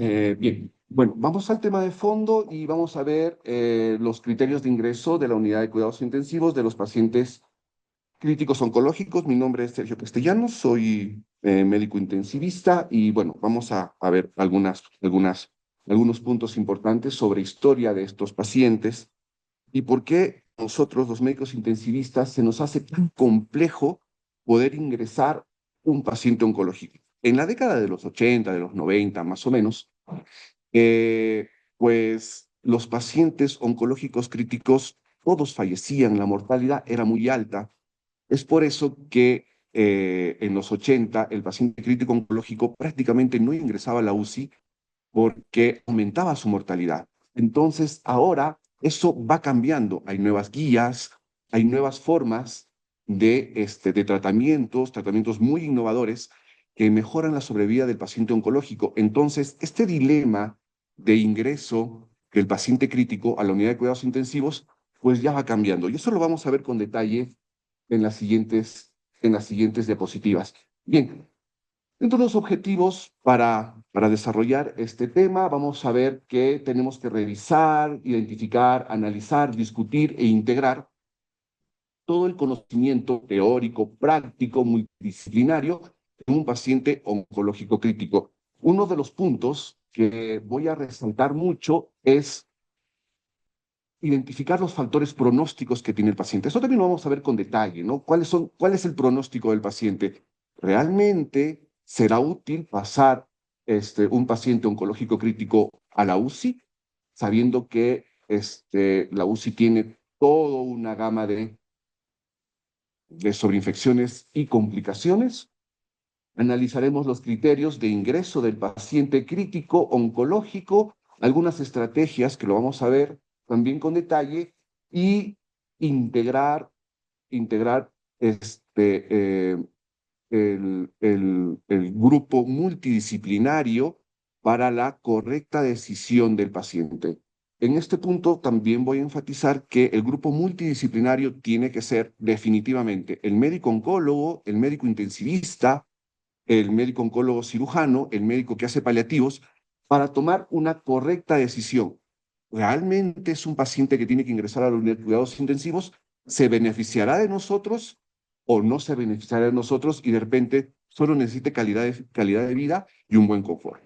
Bien, bueno, vamos al tema de fondo y vamos a ver los criterios de ingreso de la unidad de cuidados intensivos de los pacientes críticos oncológicos. Mi nombre es Sergio Castellanos, soy médico intensivista y bueno, vamos a ver algunos puntos importantes sobre historia de estos pacientes y por qué nosotros, los médicos intensivistas, se nos hace tan complejo poder ingresar un paciente oncológico. En la década de los 80, de los 90, más o menos, eh, pues los pacientes oncológicos críticos, todos fallecían, la mortalidad era muy alta. Es por eso que en los 80 el paciente crítico oncológico prácticamente no ingresaba a la UCI porque aumentaba su mortalidad. Entonces, ahora eso va cambiando. Hay nuevas guías, hay nuevas formas de tratamientos muy innovadores que mejoran la sobrevida del paciente oncológico. Entonces, este dilema de ingreso del paciente crítico a la unidad de cuidados intensivos, pues ya va cambiando. Y eso lo vamos a ver con detalle en las siguientes diapositivas. Bien, dentro de los objetivos para desarrollar este tema, vamos a ver que tenemos que revisar, identificar, analizar, discutir e integrar todo el conocimiento teórico, práctico, multidisciplinario en un paciente oncológico crítico. Uno de los puntos que voy a resaltar mucho es identificar los factores pronósticos que tiene el paciente. Eso también lo vamos a ver con detalle, ¿no? ¿Cuál es el pronóstico del paciente? ¿Realmente será útil pasar un paciente oncológico crítico a la UCI, sabiendo que la UCI tiene toda una gama de sobreinfecciones y complicaciones? Analizaremos los criterios de ingreso del paciente crítico oncológico, algunas estrategias que lo vamos a ver también con detalle y integrar, integrar el grupo multidisciplinario para la correcta decisión del paciente. En este punto también voy a enfatizar que el grupo multidisciplinario tiene que ser definitivamente el médico oncólogo, el médico intensivista, el médico oncólogo cirujano, el médico que hace paliativos, para tomar una correcta decisión. ¿Realmente es un paciente que tiene que ingresar a la unidad de cuidados intensivos? ¿Se beneficiará de nosotros o no se beneficiará de nosotros y de repente solo necesite calidad de vida y un buen confort?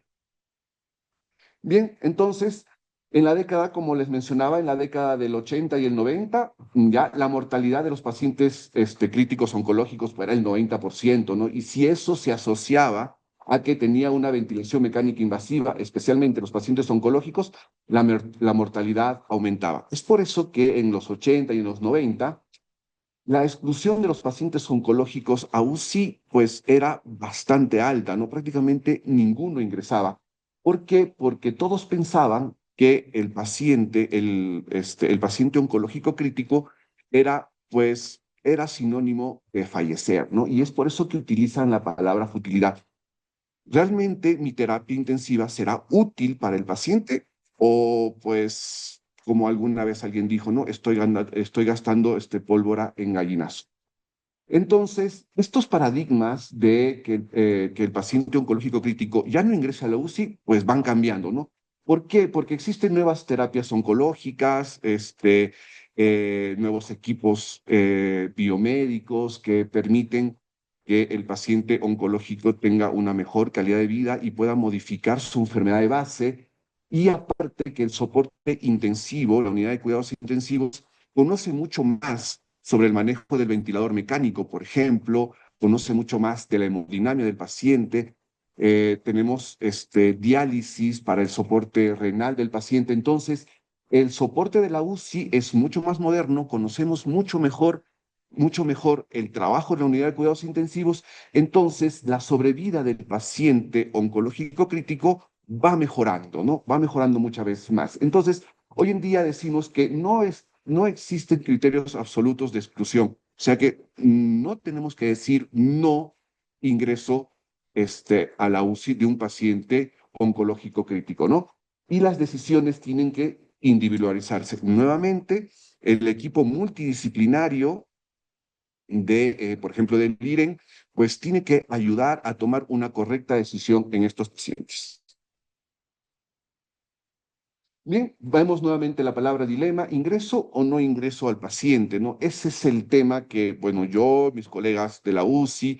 Bien, entonces, en la década, como les mencionaba, en la década del 80 y el 90, ya la mortalidad de los pacientes críticos oncológicos era el 90%, ¿no? Y si eso se asociaba a que tenía una ventilación mecánica invasiva, especialmente los pacientes oncológicos, la mortalidad aumentaba. Es por eso que en los 80 y en los 90, la exclusión de los pacientes oncológicos a UCI pues era bastante alta, ¿no? Prácticamente ninguno ingresaba. ¿Por qué? Porque todos pensaban que el paciente oncológico crítico era sinónimo de fallecer, ¿no? Y es por eso que utilizan la palabra futilidad. ¿Realmente mi terapia intensiva será útil para el paciente? O pues, como alguna vez alguien dijo, ¿no? Estoy gastando pólvora en gallinazo. Entonces, estos paradigmas de que el paciente oncológico crítico ya no ingresa a la UCI, pues van cambiando, ¿no? ¿Por qué? Porque existen nuevas terapias oncológicas, nuevos equipos biomédicos que permiten que el paciente oncológico tenga una mejor calidad de vida y pueda modificar su enfermedad de base. Y aparte que el soporte intensivo, la unidad de cuidados intensivos, conoce mucho más sobre el manejo del ventilador mecánico, por ejemplo, conoce mucho más de la hemodinamia del paciente. Tenemos diálisis para el soporte renal del paciente. Entonces, el soporte de la UCI es mucho más moderno, conocemos mucho mejor el trabajo de la unidad de cuidados intensivos. Entonces, la sobrevida del paciente oncológico crítico va mejorando, ¿no? Va mejorando muchas veces más. Entonces, hoy en día decimos que no existen criterios absolutos de exclusión. O sea que no tenemos que decir no ingreso a la UCI de un paciente oncológico crítico, ¿no? Y las decisiones tienen que individualizarse. Nuevamente, el equipo multidisciplinario por ejemplo, del IREN, pues tiene que ayudar a tomar una correcta decisión en estos pacientes. Bien, vemos nuevamente la palabra dilema, ingreso o no ingreso al paciente, ¿no? Ese es el tema que, bueno, yo, mis colegas de la UCI,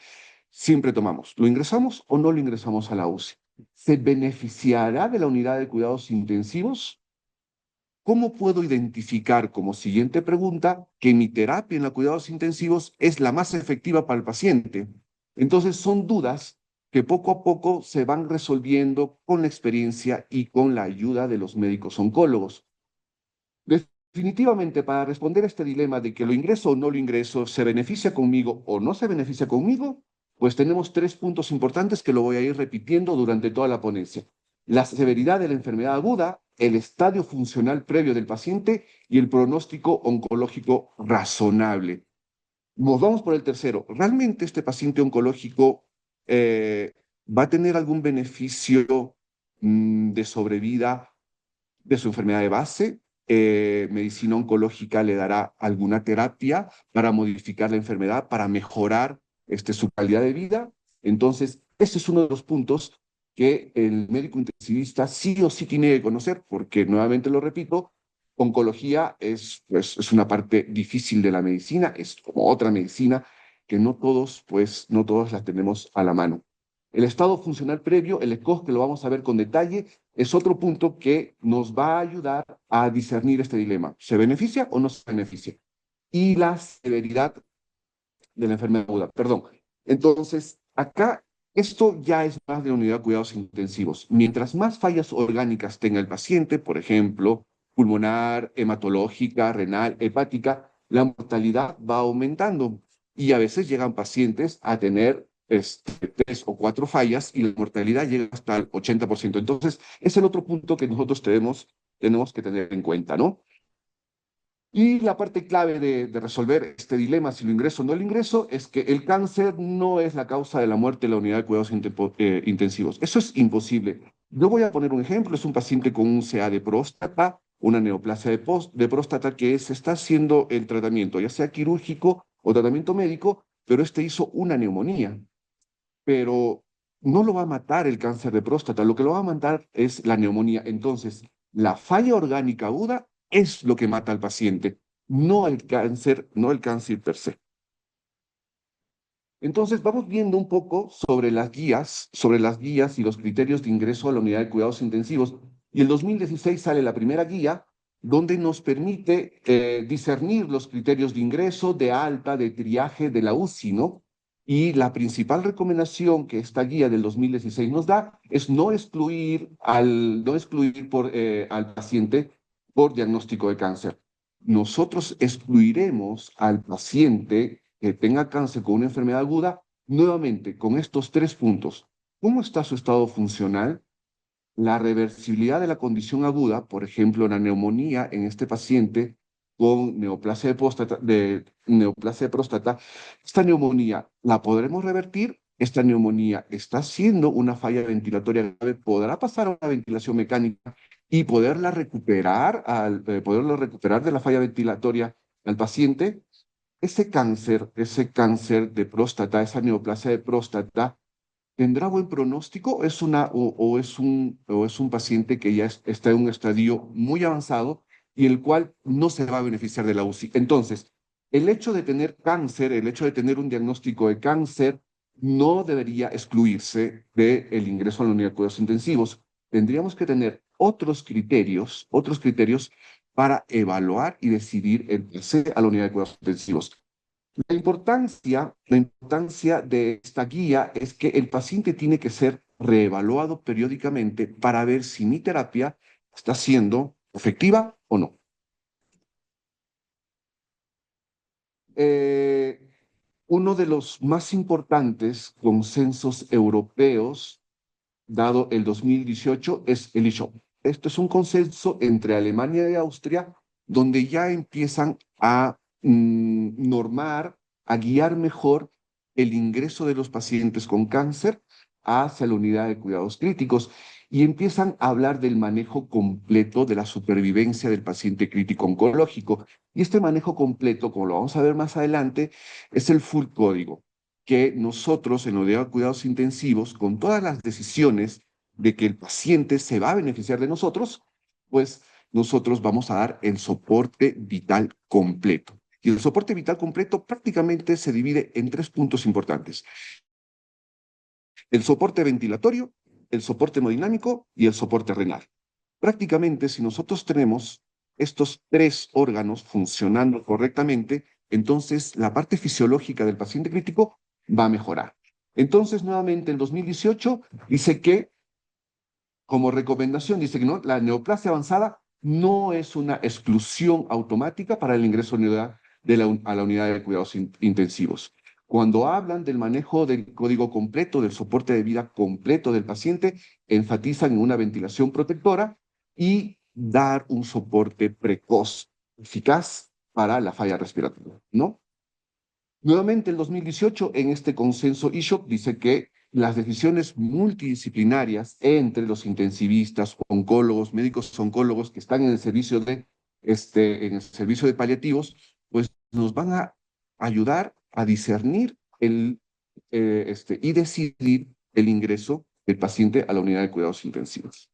siempre tomamos. ¿Lo ingresamos o no lo ingresamos a la UCI? ¿Se beneficiará de la unidad de cuidados intensivos? ¿Cómo puedo identificar como siguiente pregunta que mi terapia en los cuidados intensivos es la más efectiva para el paciente? Entonces son dudas que poco a poco se van resolviendo con la experiencia y con la ayuda de los médicos oncólogos. Definitivamente, para responder a este dilema de que lo ingreso o no lo ingreso, se beneficia conmigo o no se beneficia conmigo, pues tenemos tres puntos importantes que lo voy a ir repitiendo durante toda la ponencia. La severidad de la enfermedad aguda, el estadio funcional previo del paciente y el pronóstico oncológico razonable. Nos vamos por el tercero. ¿Realmente este paciente oncológico va a tener algún beneficio de sobrevida de su enfermedad de base? Medicina oncológica le dará alguna terapia para modificar la enfermedad, para mejorar su calidad de vida. Entonces, ese es uno de los puntos que el médico intensivista sí o sí tiene que conocer, porque nuevamente lo repito, oncología es, pues, es una parte difícil de la medicina, es como otra medicina que no todos, pues, no todos la tenemos a la mano. El estado funcional previo, el ECOG, que lo vamos a ver con detalle, es otro punto que nos va a ayudar a discernir este dilema. ¿Se beneficia o no se beneficia? Y la severidad de la enfermedad aguda, perdón. Entonces, acá esto ya es más de la unidad de cuidados intensivos. Mientras más fallas orgánicas tenga el paciente, por ejemplo, pulmonar, hematológica, renal, hepática, la mortalidad va aumentando. Y a veces llegan pacientes a tener tres o cuatro fallas y la mortalidad llega hasta el 80%. Entonces, es el otro punto que nosotros tenemos que tener en cuenta, ¿no? Y la parte clave de resolver este dilema, si lo ingreso o no lo ingreso, es que el cáncer no es la causa de la muerte de la unidad de cuidados intensivos. Eso es imposible. Yo voy a poner un ejemplo. Es un paciente con un CA de próstata, una neoplasia de próstata que se está haciendo el tratamiento, ya sea quirúrgico o tratamiento médico, pero este hizo una neumonía. Pero no lo va a matar el cáncer de próstata, lo que lo va a matar es la neumonía. Entonces, la falla orgánica aguda es lo que mata al paciente, no el cáncer, no el cáncer per se. Entonces, vamos viendo un poco sobre las guías y los criterios de ingreso a la unidad de cuidados intensivos. Y el 2016 sale la primera guía donde nos permite discernir los criterios de ingreso, de alta, de triaje de la UCI, ¿no? Y la principal recomendación que esta guía del 2016 nos da es no excluir al paciente por diagnóstico de cáncer. Nosotros excluiremos al paciente que tenga cáncer con una enfermedad aguda, nuevamente con estos tres puntos. ¿Cómo está su estado funcional? La reversibilidad de la condición aguda, por ejemplo, la neumonía en este paciente con neoplasia de próstata, esta neumonía la podremos revertir. Esta neumonía está siendo una falla ventilatoria grave, podrá pasar a una ventilación mecánica y poderlo recuperar de la falla ventilatoria al paciente. Ese cáncer de próstata, esa neoplasia de próstata, ¿tendrá buen pronóstico? O es un paciente que ya está en un estadio muy avanzado y el cual no se va a beneficiar de la UCI? Entonces, el hecho de tener cáncer, el hecho de tener un diagnóstico de cáncer, no debería excluirse del ingreso a la unidad de cuidados intensivos. Tendríamos que tener otros criterios para evaluar y decidir el pase a la unidad de cuidados intensivos. La importancia de esta guía es que el paciente tiene que ser reevaluado periódicamente para ver si mi terapia está siendo efectiva o no. Eh, Uno de los más importantes consensos europeos, dado el 2018, es el ISHOP. Esto es un consenso entre Alemania y Austria, donde ya empiezan a normar, a guiar mejor el ingreso de los pacientes con cáncer hacia la unidad de cuidados críticos y empiezan a hablar del manejo completo de la supervivencia del paciente crítico oncológico. Y este manejo completo, como lo vamos a ver más adelante, es el full código que nosotros en la unidad de cuidados intensivos, con todas las decisiones de que el paciente se va a beneficiar de nosotros, pues nosotros vamos a dar el soporte vital completo. Y el soporte vital completo prácticamente se divide en tres puntos importantes: el soporte ventilatorio, el soporte hemodinámico y el soporte renal. Prácticamente, si nosotros tenemos estos tres órganos funcionando correctamente, entonces la parte fisiológica del paciente crítico va a mejorar. Entonces, nuevamente, en 2018 dice que, como recomendación, dice que no, la neoplasia avanzada no es una exclusión automática para el ingreso a la unidad de cuidados intensivos. Cuando hablan del manejo del código completo, del soporte de vida completo del paciente, enfatizan en una ventilación protectora y dar un soporte precoz, eficaz para la falla respiratoria, ¿no? Nuevamente, el 2018, en este consenso ISHOP, dice que las decisiones multidisciplinarias entre los intensivistas, oncólogos, médicos oncólogos que están en el servicio de paliativos, pues nos van a ayudar a discernir y decidir el ingreso del paciente a la unidad de cuidados intensivos.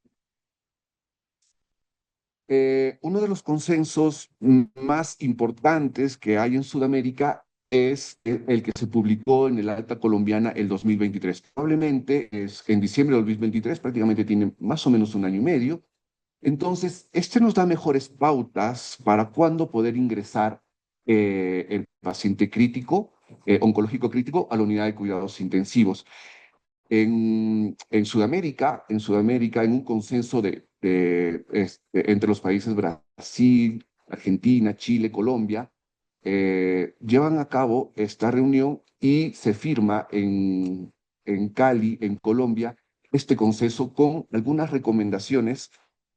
Uno de los consensos más importantes que hay en Sudamérica es el que se publicó en el Alta Colombiana el 2023. Probablemente es en diciembre del 2023, prácticamente tiene más o menos un año y medio. Entonces, este nos da mejores pautas para cuándo poder ingresar el paciente crítico, oncológico crítico, a la unidad de cuidados intensivos. En Sudamérica, en un consenso entre los países Brasil, Argentina, Chile, Colombia, llevan a cabo esta reunión y se firma en Cali, en Colombia, este consenso con algunas recomendaciones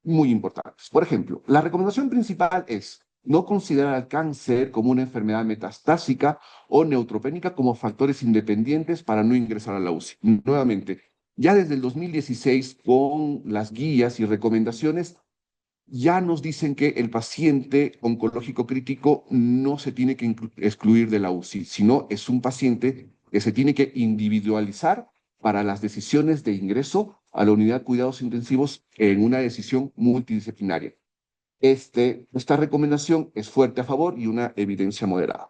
muy importantes. Por ejemplo, la recomendación principal es no considerar al cáncer como una enfermedad metastásica o neutropénica como factores independientes para no ingresar a la UCI. Nuevamente, ya desde el 2016, con las guías y recomendaciones, ya nos dicen que el paciente oncológico crítico no se tiene que excluir de la UCI, sino es un paciente que se tiene que individualizar para las decisiones de ingreso a la unidad de cuidados intensivos en una decisión multidisciplinaria. Esta recomendación es fuerte a favor y una evidencia moderada.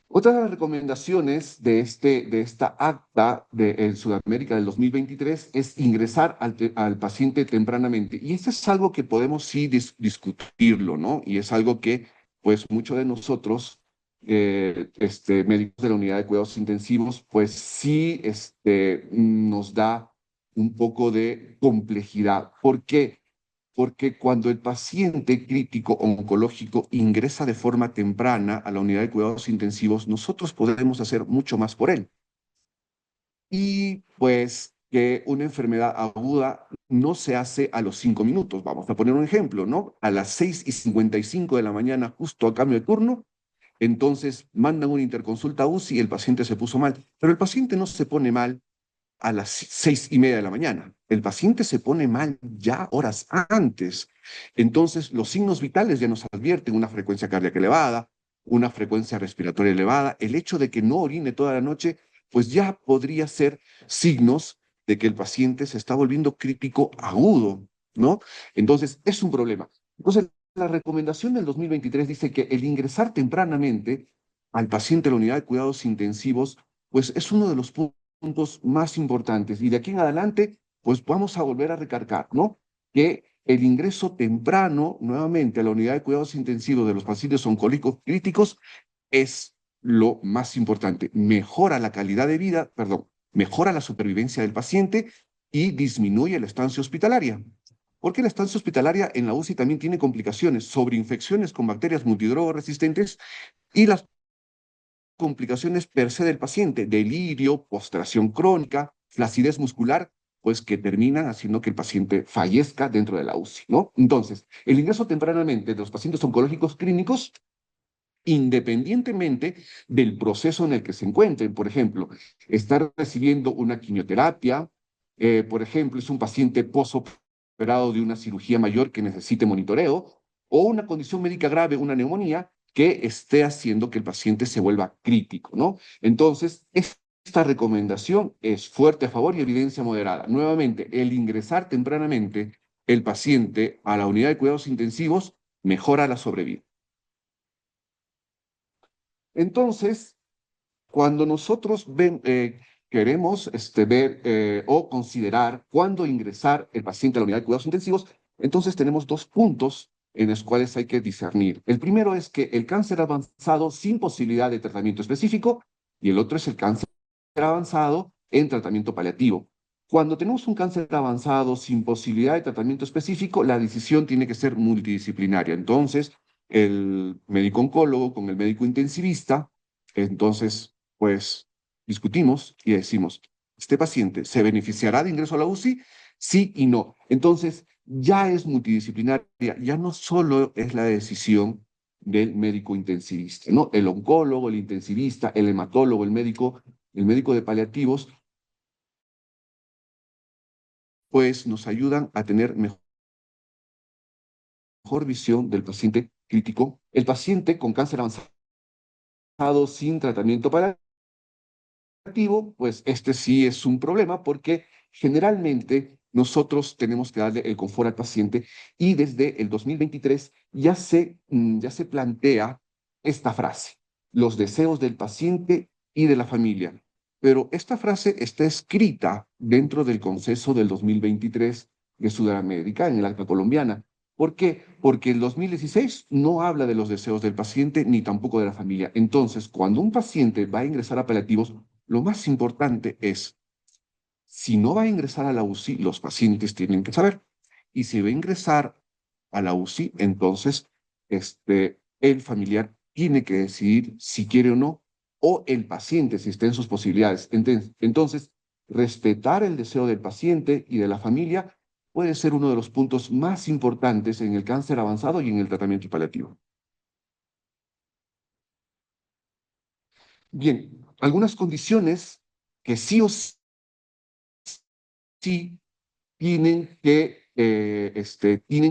Otra de las recomendaciones de esta acta en Sudamérica del 2023 es ingresar al paciente tempranamente. Y eso es algo que podemos sí discutirlo, ¿no? Y es algo que, pues, muchos de nosotros, médicos de la unidad de cuidados intensivos, pues sí nos da un poco de complejidad. ¿Por qué? Porque cuando el paciente crítico oncológico ingresa de forma temprana a la unidad de cuidados intensivos, nosotros podemos hacer mucho más por él. Y pues que una enfermedad aguda no se hace a los 5 minutos. Vamos a poner un ejemplo, ¿no? A las 6:55 de la mañana, justo a cambio de turno, entonces mandan una interconsulta a UCI y el paciente se puso mal. Pero el paciente no se pone mal a las 6:30 de la mañana. El paciente se pone mal ya horas antes. Entonces, los signos vitales ya nos advierten una frecuencia cardíaca elevada, una frecuencia respiratoria elevada. El hecho de que no orine toda la noche, pues ya podría ser signos de que el paciente se está volviendo crítico agudo, ¿no? Entonces, es un problema. Entonces, la recomendación del 2023 dice que el ingresar tempranamente al paciente a la unidad de cuidados intensivos, pues es uno de los puntos más importantes. Y de aquí en adelante, pues vamos a volver a recargar, ¿no? Que el ingreso temprano, nuevamente, a la unidad de cuidados intensivos de los pacientes oncológicos críticos es lo más importante. Mejora la calidad de vida, perdón, mejora la supervivencia del paciente y disminuye la estancia hospitalaria. Porque la estancia hospitalaria en la UCI también tiene complicaciones, sobreinfecciones con bacterias multidrogoresistentes y las complicaciones per se del paciente, delirio, postración crónica, flacidez muscular, pues que terminan haciendo que el paciente fallezca dentro de la UCI, ¿no? Entonces, el ingreso tempranamente de los pacientes oncológicos clínicos, independientemente del proceso en el que se encuentren, por ejemplo, estar recibiendo una quimioterapia, por ejemplo, es un paciente posoperado de una cirugía mayor que necesite monitoreo, o una condición médica grave, una neumonía, que esté haciendo que el paciente se vuelva crítico, ¿no? Entonces, esta recomendación es fuerte a favor y evidencia moderada. Nuevamente, el ingresar tempranamente el paciente a la unidad de cuidados intensivos, mejora la sobrevida. Entonces, cuando nosotros queremos ver o considerar cuándo ingresar el paciente a la unidad de cuidados intensivos, entonces tenemos dos puntos en los cuales hay que discernir. El primero es que el cáncer avanzado sin posibilidad de tratamiento específico y el otro es el cáncer avanzado en tratamiento paliativo. Cuando tenemos un cáncer avanzado sin posibilidad de tratamiento específico, la decisión tiene que ser multidisciplinaria. Entonces, el médico oncólogo con el médico intensivista, entonces, pues discutimos y decimos, ¿este paciente se beneficiará de ingreso a la UCI? Sí y no. Entonces, ya es multidisciplinaria, ya no solo es la decisión del médico intensivista, ¿no? El oncólogo, el intensivista, el hematólogo, el médico de paliativos, pues nos ayudan a tener mejor visión del paciente crítico. El paciente con cáncer avanzado sin tratamiento paliativo, pues este sí es un problema porque generalmente nosotros tenemos que darle el confort al paciente y desde el 2023 ya se plantea esta frase, los deseos del paciente y de la familia. Pero esta frase está escrita dentro del consenso del 2023 de Sudamérica, en el Acta Colombiana. ¿Por qué? Porque el 2016 no habla de los deseos del paciente ni tampoco de la familia. Entonces, cuando un paciente va a ingresar a paliativos, lo más importante es, si no va a ingresar a la UCI, los pacientes tienen que saber. Y si va a ingresar a la UCI, entonces el familiar tiene que decidir si quiere o no, o el paciente, si está en sus posibilidades. Entonces, respetar el deseo del paciente y de la familia puede ser uno de los puntos más importantes en el cáncer avanzado y en el tratamiento paliativo. Bien, algunas condiciones que sí o sí tienen que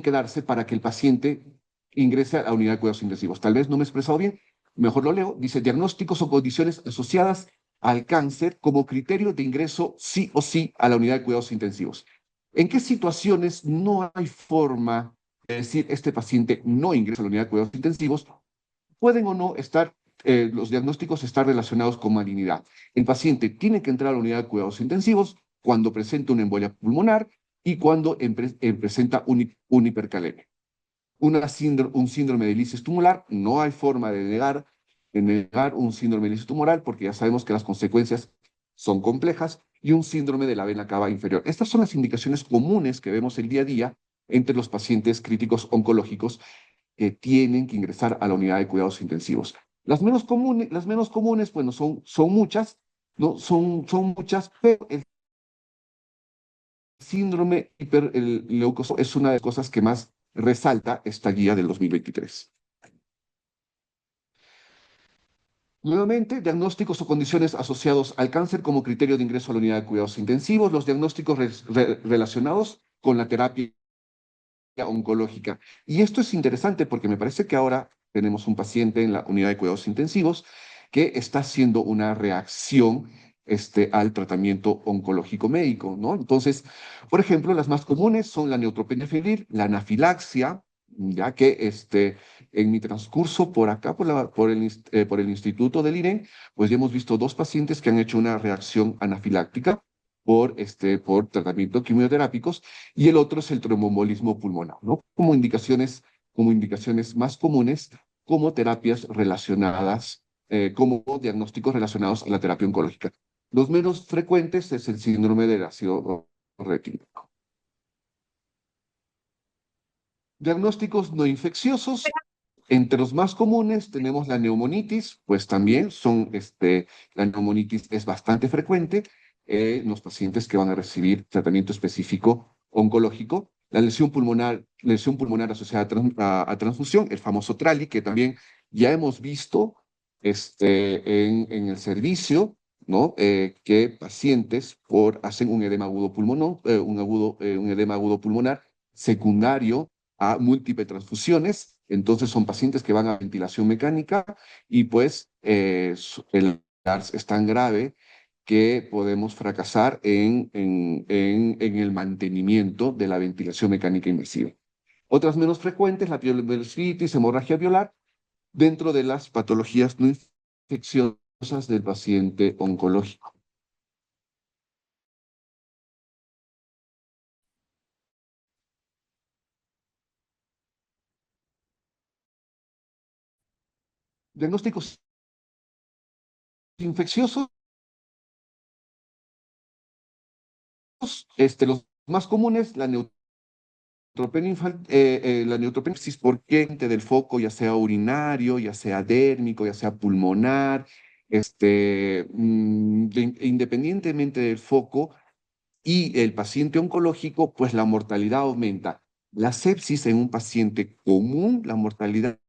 darse para que el paciente ingrese a la unidad de cuidados intensivos. Tal vez no me he expresado bien, mejor lo leo. Dice, diagnósticos o condiciones asociadas al cáncer como criterio de ingreso sí o sí a la unidad de cuidados intensivos. ¿En qué situaciones no hay forma de decir este paciente no ingresa a la unidad de cuidados intensivos? Pueden o no estar los diagnósticos estar relacionados con malignidad. El paciente tiene que entrar a la unidad de cuidados intensivos cuando presenta una embolia pulmonar y cuando presenta un hipercalemia. Un síndrome de lisis tumoral, no hay forma de negar un síndrome de lisis tumoral porque ya sabemos que las consecuencias son complejas y un síndrome de la vena cava inferior. Estas son las indicaciones comunes que vemos el día a día entre los pacientes críticos oncológicos que tienen que ingresar a la unidad de cuidados intensivos. Las menos comunes, bueno, son muchas, ¿no? Son muchas, pero el síndrome hiperleucosoma es una de las cosas que más resalta esta guía del 2023. Nuevamente, diagnósticos o condiciones asociados al cáncer como criterio de ingreso a la unidad de cuidados intensivos, los diagnósticos relacionados con la terapia oncológica. Y esto es interesante porque me parece que ahora tenemos un paciente en la unidad de cuidados intensivos que está haciendo una reacción al tratamiento oncológico médico, ¿no? Entonces, por ejemplo, las más comunes son la neutropenia febril, la anafilaxia, ya que en mi transcurso por acá, por el Instituto del IREN, pues ya hemos visto dos pacientes que han hecho una reacción anafiláctica por tratamiento quimioterápicos y el otro es el tromboembolismo pulmonar, ¿no? Como indicaciones más comunes, como terapias relacionadas, como diagnósticos relacionados a la terapia oncológica. Los menos frecuentes es el síndrome del ácido retínico. Diagnósticos no infecciosos. Entre los más comunes tenemos la neumonitis, pues también la neumonitis es bastante frecuente en los pacientes que van a recibir tratamiento específico oncológico. La lesión pulmonar asociada a transfusión, el famoso TRALI, que también ya hemos visto en el servicio, ¿no? Que pacientes hacen un edema agudo pulmonar, un edema agudo pulmonar secundario a múltiples transfusiones. Entonces son pacientes que van a ventilación mecánica y pues el ARS es tan grave que podemos fracasar en el mantenimiento de la ventilación mecánica invasiva. Otras menos frecuentes, la pielonefritis, hemorragia violar, dentro de las patologías no infecciosas del paciente oncológico. Diagnósticos infecciosos, los más comunes, la neutropenia porque del foco, ya sea urinario, ya sea dérmico, ya sea pulmonar, independientemente del foco y el paciente oncológico, pues la mortalidad aumenta. La sepsis en un paciente común, la mortalidad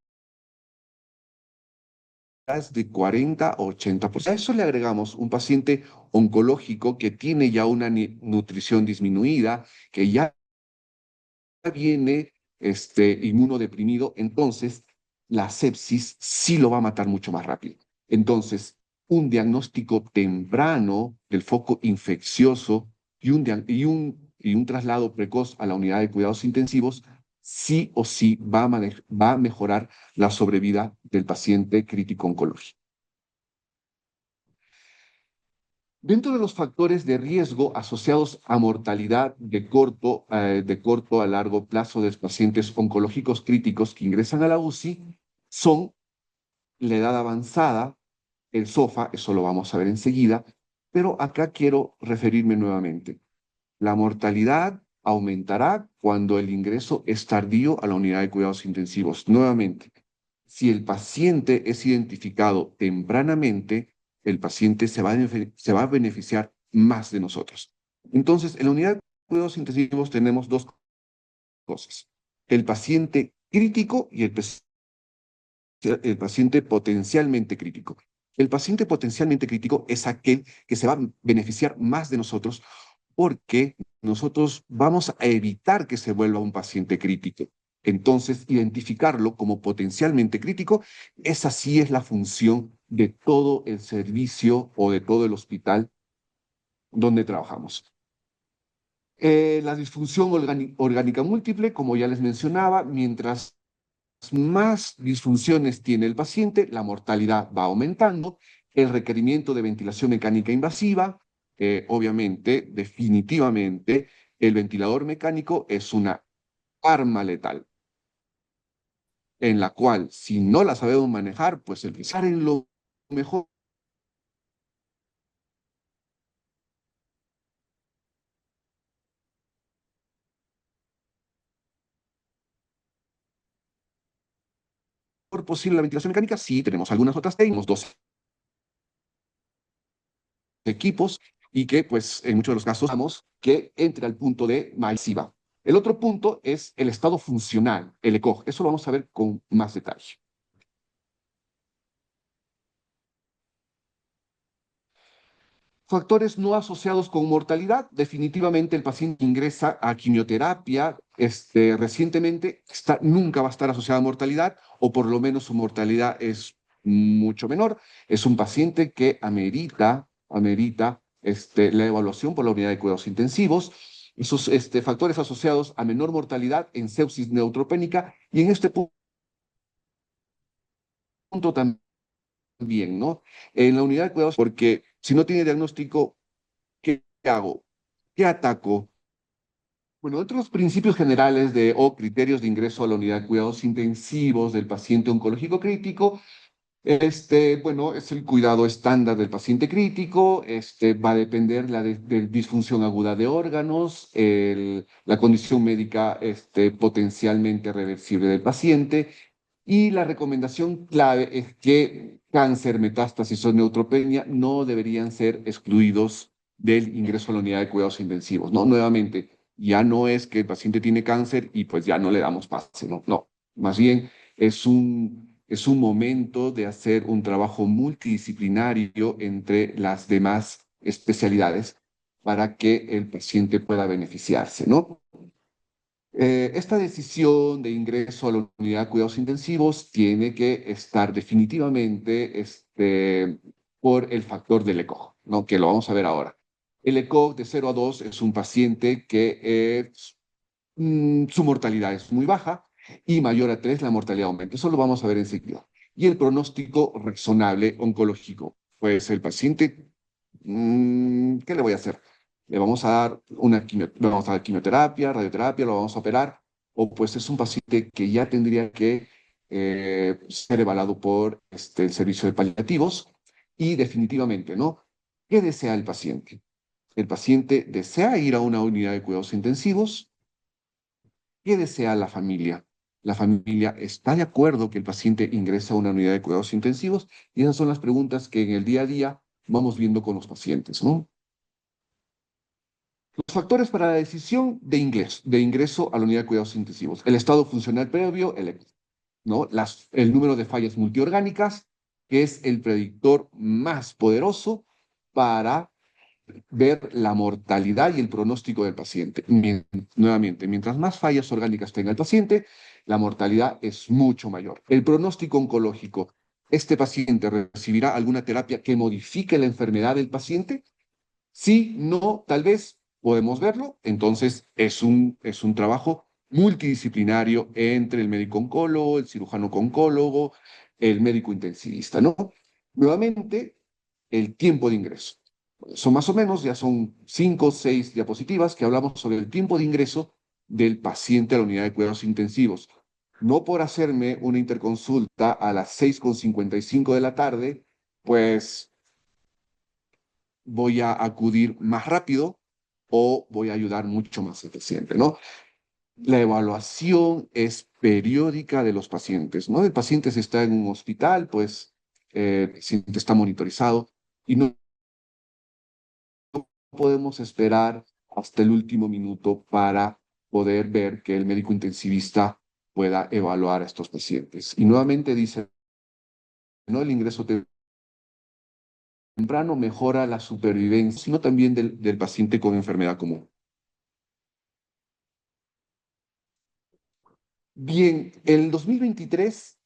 es de 40 a 80%. A eso le agregamos un paciente oncológico que tiene ya una nutrición disminuida, que ya viene inmunodeprimido, entonces la sepsis sí lo va a matar mucho más rápido. Entonces, un diagnóstico temprano del foco infeccioso y un traslado precoz a la unidad de cuidados intensivos sí o sí va a mejorar la sobrevida del paciente crítico oncológico. Dentro de los factores de riesgo asociados a mortalidad de corto a largo plazo de los pacientes oncológicos críticos que ingresan a la UCI son la edad avanzada, el SOFA, eso lo vamos a ver enseguida, pero acá quiero referirme nuevamente. La mortalidad aumentará cuando el ingreso es tardío a la unidad de cuidados intensivos. Nuevamente, si el paciente es identificado tempranamente, el paciente se va a beneficiar más de nosotros. Entonces, en la unidad de cuidados intensivos tenemos dos cosas: el paciente crítico y el paciente potencialmente crítico. El paciente potencialmente crítico es aquel que se va a beneficiar más de nosotros porque nosotros vamos a evitar que se vuelva un paciente crítico. Entonces, identificarlo como potencialmente crítico, esa sí es la función de todo el servicio o de todo el hospital donde trabajamos. La disfunción orgánica múltiple, como ya les mencionaba, mientras más disfunciones tiene el paciente, la mortalidad va aumentando, el requerimiento de ventilación mecánica invasiva, obviamente, definitivamente, el ventilador mecánico es una arma letal, en la cual, si no la sabemos manejar, pues el pensar en lo mejor posible la ventilación mecánica, sí, tenemos algunas otras, tenemos dos equipos y que pues en muchos de los casos vamos que entre al punto de masiva. El otro punto es el estado funcional, el ECOG. Eso lo vamos a ver con más detalle. Factores no asociados con mortalidad. Definitivamente el paciente ingresa a quimioterapia recientemente, nunca va a estar asociada a mortalidad, o por lo menos su mortalidad es mucho menor. Es un paciente que amerita la evaluación por la unidad de cuidados intensivos. Esos factores asociados a menor mortalidad en sepsis neutropénica y en este punto también, ¿no? En la unidad de cuidados, porque si no tiene diagnóstico, ¿qué hago? ¿Qué ataco? Bueno, otros principios generales o criterios de ingreso a la unidad de cuidados intensivos del paciente oncológico crítico, bueno, es el cuidado estándar del paciente crítico, va a depender de disfunción aguda de órganos, la condición médica, potencialmente reversible del paciente, y la recomendación clave es que cáncer, metástasis o neutropenia no deberían ser excluidos del ingreso a la unidad de cuidados intensivos, ¿no? Nuevamente, ya no es que el paciente tiene cáncer y pues ya no le damos pase, ¿no? No, más bien es un momento de hacer un trabajo multidisciplinario entre las demás especialidades para que el paciente pueda beneficiarse, ¿no? Esta decisión de ingreso a la unidad de cuidados intensivos tiene que estar definitivamente por el factor del ECOG, ¿no? Que lo vamos a ver ahora. El ECOG de 0 a 2 es un paciente que su mortalidad es muy baja y mayor a 3 la mortalidad aumenta. Eso lo vamos a ver enseguida. Y el pronóstico razonable oncológico. Pues el paciente, ¿qué le voy a hacer? Le vamos a dar le vamos a dar quimioterapia, radioterapia, lo vamos a operar, o pues es un paciente que ya tendría que ser evaluado por el servicio de paliativos y definitivamente, ¿no? ¿Qué desea el paciente? El paciente desea ir a una unidad de cuidados intensivos. ¿Qué desea la familia? La familia está de acuerdo que el paciente ingrese a una unidad de cuidados intensivos y esas son las preguntas que en el día a día vamos viendo con los pacientes, ¿no? Los factores para la decisión de ingreso a la unidad de cuidados intensivos. El estado funcional previo, ¿no? El número de fallas multiorgánicas, que es el predictor más poderoso para ver la mortalidad y el pronóstico del paciente. Nuevamente, mientras más fallas orgánicas tenga el paciente, la mortalidad es mucho mayor. El pronóstico oncológico, ¿este paciente recibirá alguna terapia que modifique la enfermedad del paciente? Sí, no, tal vez podemos verlo. Entonces, es un trabajo multidisciplinario entre el médico oncólogo, el cirujano oncólogo, el médico intensivista, ¿no? Nuevamente, el tiempo de ingreso. Son más o menos, ya son 5 o 6 diapositivas que hablamos sobre el tiempo de ingreso del paciente a la unidad de cuidados intensivos. No por hacerme una interconsulta a las 6:55 de la tarde, pues voy a acudir más rápido o voy a ayudar mucho más al paciente, ¿no? La evaluación es periódica de los pacientes, ¿no? El paciente si está en un hospital, pues el paciente está monitorizado y no podemos esperar hasta el último minuto para poder ver que el médico intensivista pueda evaluar a estos pacientes. Y nuevamente dice, ¿no? El ingreso temprano mejora la supervivencia, sino también del paciente con enfermedad común. Bien, el 2023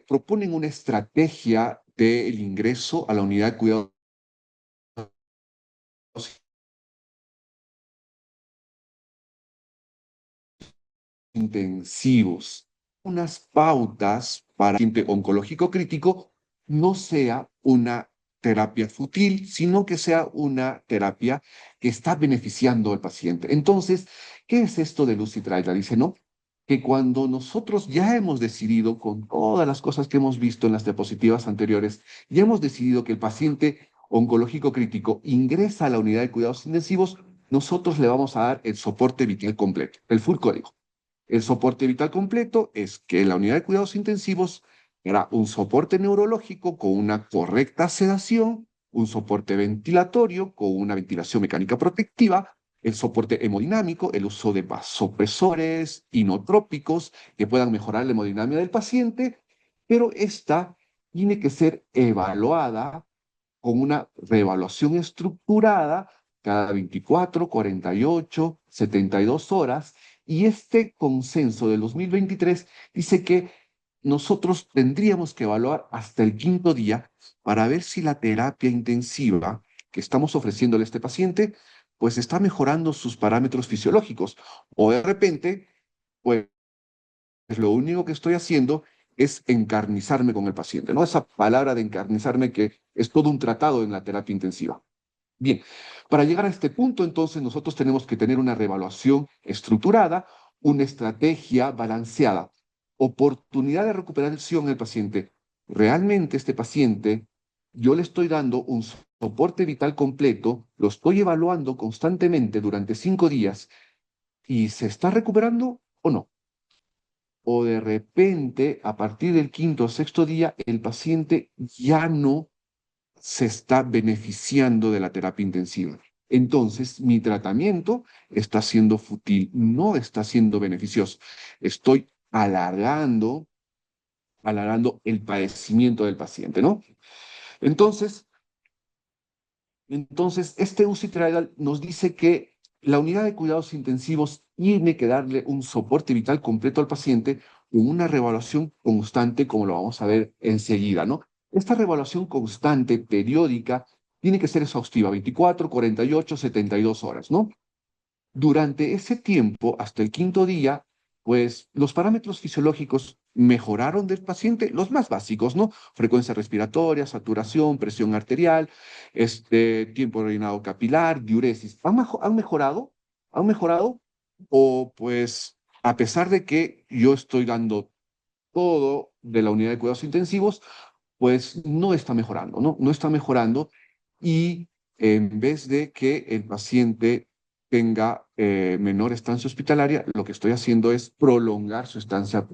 proponen una estrategia del ingreso a la unidad de cuidados intensivos, unas pautas para el paciente oncológico crítico no sea una terapia fútil, sino que sea una terapia que está beneficiando al paciente. Entonces, ¿qué es esto de Lucy Trailer? Dice, ¿no? Que cuando nosotros ya hemos decidido, con todas las cosas que hemos visto en las diapositivas anteriores, ya hemos decidido que el paciente oncológico crítico ingresa a la unidad de cuidados intensivos, nosotros le vamos a dar el soporte vital completo, el full código. El soporte vital completo es que la unidad de cuidados intensivos era un soporte neurológico con una correcta sedación, un soporte ventilatorio con una ventilación mecánica protectiva, el soporte hemodinámico, el uso de vasopresores inotrópicos que puedan mejorar la hemodinamia del paciente, pero esta tiene que ser evaluada con una reevaluación estructurada cada 24, 48, 72 horas. Y este consenso del 2023 dice que nosotros tendríamos que evaluar hasta el quinto día para ver si la terapia intensiva que estamos ofreciéndole a este paciente, pues está mejorando sus parámetros fisiológicos. O de repente, pues lo único que estoy haciendo es encarnizarme con el paciente, ¿no? Esa palabra de encarnizarme que es todo un tratado en la terapia intensiva. Bien, para llegar a este punto, entonces, nosotros tenemos que tener una reevaluación estructurada, una estrategia balanceada, oportunidad de recuperación del paciente. Realmente este paciente, yo le estoy dando un soporte vital completo, lo estoy evaluando constantemente durante 5 días y ¿se está recuperando o no? O de repente, a partir del quinto o sexto día, el paciente ya no se está beneficiando de la terapia intensiva. Entonces, mi tratamiento está siendo fútil, no está siendo beneficioso. Estoy alargando el padecimiento del paciente, ¿no? Entonces, este UCI trial nos dice que la unidad de cuidados intensivos tiene que darle un soporte vital completo al paciente con una reevaluación constante, como lo vamos a ver enseguida, ¿no? Esta reevaluación constante, periódica, tiene que ser exhaustiva, 24, 48, 72 horas, ¿no? Durante ese tiempo, hasta el quinto día, pues los parámetros fisiológicos mejoraron del paciente, los más básicos, ¿no? Frecuencia respiratoria, saturación, presión arterial, tiempo de orinado capilar, diuresis. ¿Han mejorado? ¿Han mejorado? O pues, a pesar de que yo estoy dando todo de la unidad de cuidados intensivos, pues no está mejorando, ¿no? No está mejorando y en vez de que el paciente tenga menor estancia hospitalaria, lo que estoy haciendo es prolongar su estancia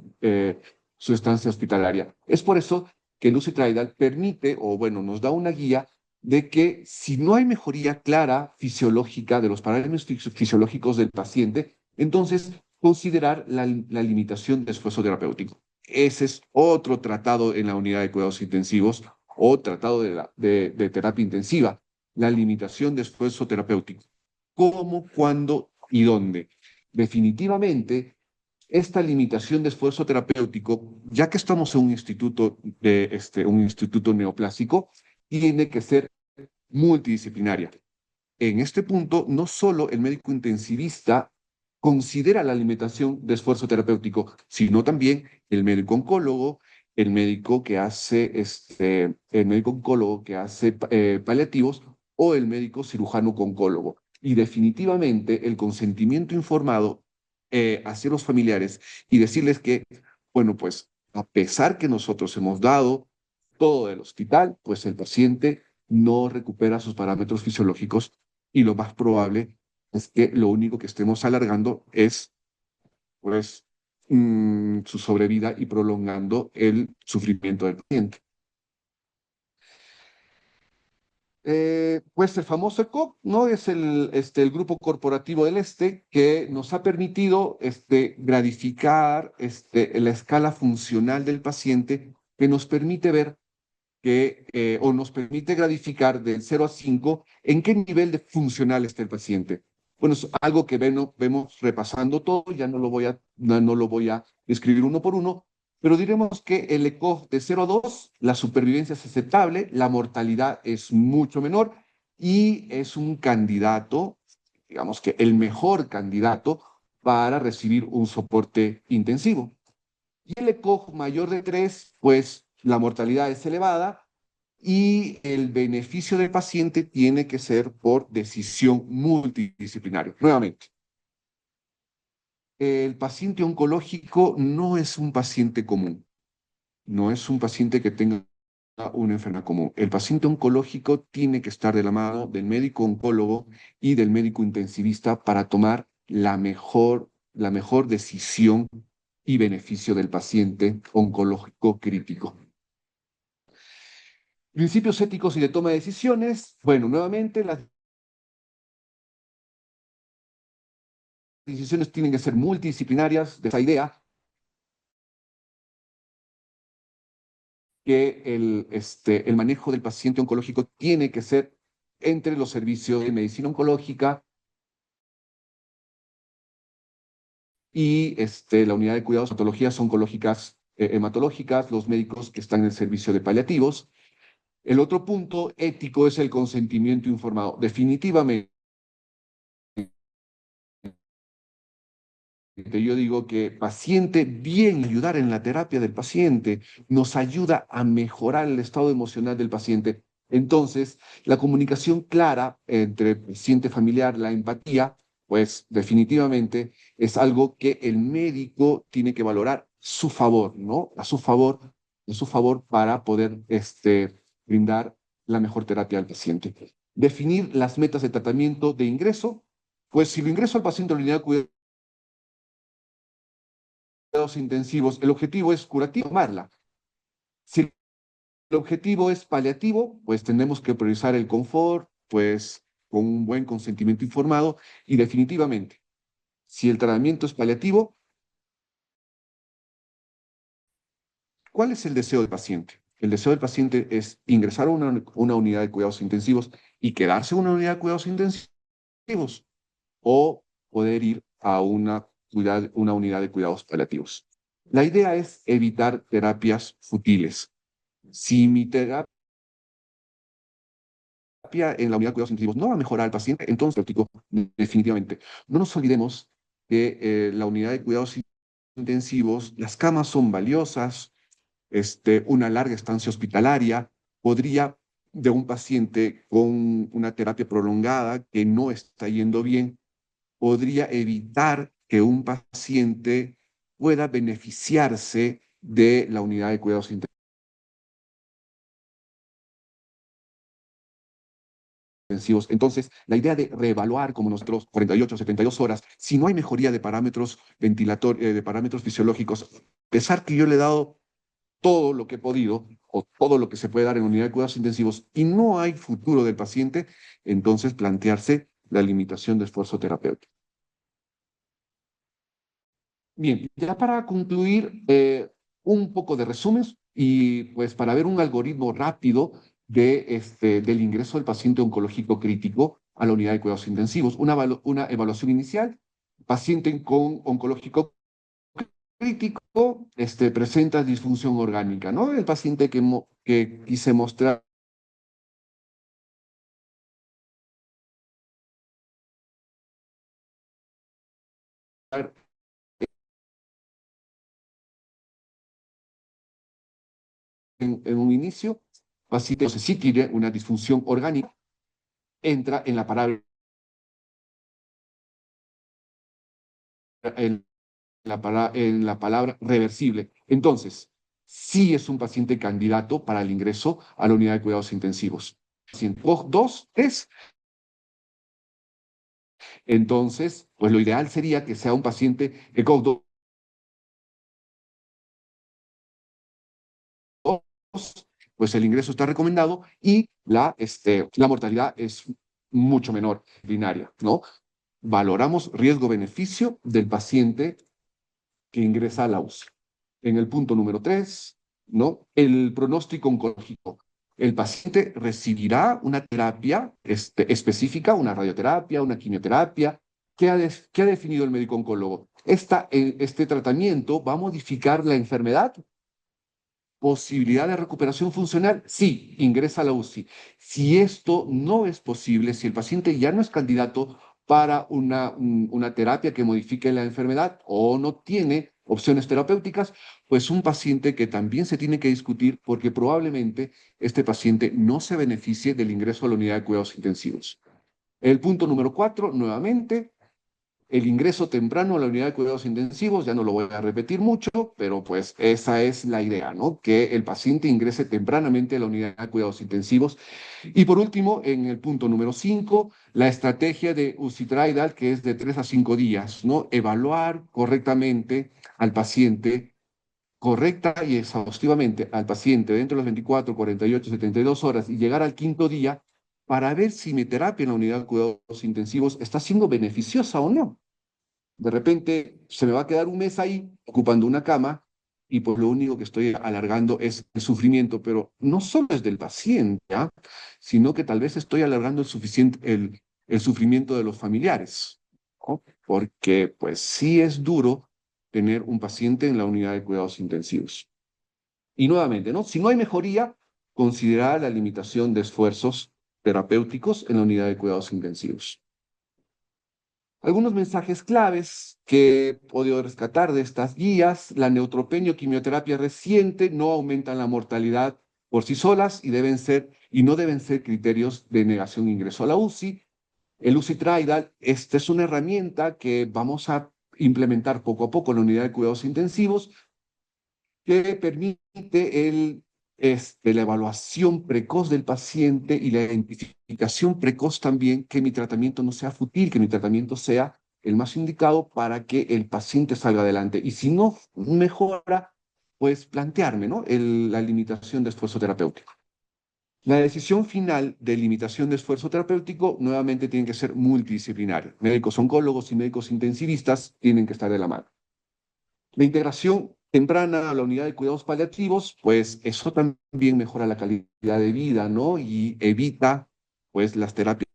hospitalaria. Es por eso que el UCI permite, o bueno, nos da una guía de que si no hay mejoría clara fisiológica de los parámetros fisiológicos del paciente, entonces considerar la limitación de esfuerzo terapéutico. Ese es otro tratado en la unidad de cuidados intensivos o tratado de terapia intensiva, la limitación de esfuerzo terapéutico. ¿Cómo, cuándo y dónde? Definitivamente, esta limitación de esfuerzo terapéutico, ya que estamos en un instituto neoplásico, tiene que ser multidisciplinaria. En este punto, no solo el médico intensivista considera la alimentación de esfuerzo terapéutico, sino también el médico oncólogo, el médico oncólogo que hace paliativos o el médico cirujano oncólogo. Y definitivamente el consentimiento informado hacia los familiares y decirles que, bueno, pues a pesar que nosotros hemos dado todo del hospital, pues el paciente no recupera sus parámetros fisiológicos y lo más probable es que lo único que estemos alargando es, pues, su sobrevida y prolongando el sufrimiento del paciente. Pues el famoso ECOG, ¿no? Es el Grupo Corporativo del que nos ha permitido gratificar la escala funcional del paciente, que nos permite ver o nos permite gratificar del 0 a 5 en qué nivel de funcional está el paciente. Bueno, es algo que vemos repasando todo, ya no lo voy a describir uno por uno, pero diremos que el ECOG de 0 a 2, la supervivencia es aceptable, la mortalidad es mucho menor y es un candidato, digamos que el mejor candidato para recibir un soporte intensivo. Y el ECOG mayor de 3, pues la mortalidad es elevada y el beneficio del paciente tiene que ser por decisión multidisciplinaria. Nuevamente, el paciente oncológico no es un paciente común, no es un paciente que tenga una enfermedad común. El paciente oncológico tiene que estar de la mano del médico oncólogo y del médico intensivista para tomar la mejor decisión y beneficio del paciente oncológico crítico. Principios éticos y de toma de decisiones. Bueno, nuevamente las decisiones tienen que ser multidisciplinarias, de esa idea que el manejo del paciente oncológico tiene que ser entre los servicios de medicina oncológica y la unidad de cuidados, patologías oncológicas, hematológicas, los médicos que están en el servicio de paliativos. El otro punto ético es el consentimiento informado. Definitivamente, yo digo que paciente bien ayudar en la terapia del paciente nos ayuda a mejorar el estado emocional del paciente. Entonces, la comunicación clara entre paciente familiar, la empatía, pues definitivamente es algo que el médico tiene que valorar su favor, ¿no? A su favor para poder brindar la mejor terapia al paciente. Definir las metas de tratamiento de ingreso, pues si lo ingreso al paciente a la unidad de cuidado cuidados intensivos, el objetivo es curativo, tomarla. Si el objetivo es paliativo, pues tenemos que priorizar el confort, pues con un buen consentimiento informado y definitivamente, si el tratamiento es paliativo, ¿cuál es el deseo del paciente? El deseo del paciente es ingresar a una unidad de cuidados intensivos y quedarse en una unidad de cuidados intensivos o poder ir a una unidad de cuidados paliativos. La idea es evitar terapias futiles. si mi terapia en la unidad de cuidados intensivos no va a mejorar al paciente, entonces terapéutico definitivamente. No nos olvidemos que la unidad de cuidados intensivos, las camas son valiosas, una larga estancia hospitalaria podría, de un paciente con una terapia prolongada que no está yendo bien, podría evitar que un paciente pueda beneficiarse de la unidad de cuidados intensivos. Entonces, la idea de reevaluar como nosotros 48, 72 horas, si no hay mejoría de parámetros de parámetros fisiológicos, a pesar que yo le he dado todo lo que he podido o todo lo que se puede dar en unidad de cuidados intensivos y no hay futuro del paciente, entonces plantearse la limitación de esfuerzo terapéutico. Bien, ya para concluir, un poco de resumen y pues para ver un algoritmo rápido del ingreso del paciente oncológico crítico a la unidad de cuidados intensivos. Una evaluación inicial, paciente con oncológico crítico presenta disfunción orgánica, ¿no? El paciente que quise mostrar en un inicio, paciente entonces sí tiene una disfunción orgánica, entra en en la palabra reversible. Entonces, sí es un paciente candidato para el ingreso a la unidad de cuidados intensivos. Paciente 2, 3, entonces, pues lo ideal sería que sea un paciente ECOG 2, pues el ingreso está recomendado y la mortalidad es mucho menor, binaria, ¿no? Valoramos riesgo-beneficio del paciente que ingresa a la UCI. En el punto número 3, ¿no? El pronóstico oncológico. El paciente recibirá una terapia específica, una radioterapia, una quimioterapia. ¿Qué ha definido el médico oncólogo? Este tratamiento va a modificar la enfermedad. ¿Posibilidad de recuperación funcional? Sí, ingresa a la UCI. Si esto no es posible, si el paciente ya no es candidato para una terapia que modifique la enfermedad o no tiene opciones terapéuticas, pues un paciente que también se tiene que discutir porque probablemente este paciente no se beneficie del ingreso a la unidad de cuidados intensivos. El punto número 4, nuevamente, el ingreso temprano a la unidad de cuidados intensivos, ya no lo voy a repetir mucho, pero pues esa es la idea, ¿no? Que el paciente ingrese tempranamente a la unidad de cuidados intensivos. Y por último, en el punto número 5, la estrategia de ucitraidal, que es de 3 a 5 días, ¿no? Evaluar correctamente al paciente, correcta y exhaustivamente al paciente dentro de las 24, 48, 72 horas y llegar al quinto día para ver si mi terapia en la unidad de cuidados intensivos está siendo beneficiosa o no. De repente se me va a quedar un mes ahí ocupando una cama y pues lo único que estoy alargando es el sufrimiento, pero no solo es del paciente, ¿ah? Sino que tal vez estoy alargando el sufrimiento de los familiares, ¿no? Porque pues sí es duro tener un paciente en la unidad de cuidados intensivos. Y nuevamente, ¿no? Si no hay mejoría, considerar la limitación de esfuerzos terapéuticos en la unidad de cuidados intensivos. Algunos mensajes claves que he podido rescatar de estas guías: la neutropenia o quimioterapia reciente no aumentan la mortalidad por sí solas y no deben ser criterios de negación de ingreso a la UCI. El UCI Tridal, esta es una herramienta que vamos a implementar poco a poco en la unidad de cuidados intensivos que permite la evaluación precoz del paciente y la identificación precoz también, que mi tratamiento no sea fútil, que mi tratamiento sea el más indicado para que el paciente salga adelante. Y si no mejora, pues plantearme, ¿no? La limitación de esfuerzo terapéutico. La decisión final de limitación de esfuerzo terapéutico nuevamente tiene que ser multidisciplinaria. Médicos oncólogos y médicos intensivistas tienen que estar de la mano. La integración temprana a la unidad de cuidados paliativos, pues eso también mejora la calidad de vida, ¿no? Y evita, pues, las terapias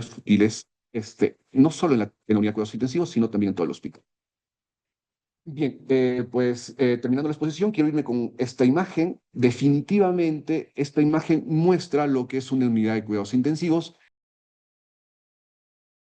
futiles, no solo en la unidad de cuidados intensivos, sino también en todo el hospital. Bien, terminando la exposición, quiero irme con esta imagen. Definitivamente, esta imagen muestra lo que es una unidad de cuidados intensivos.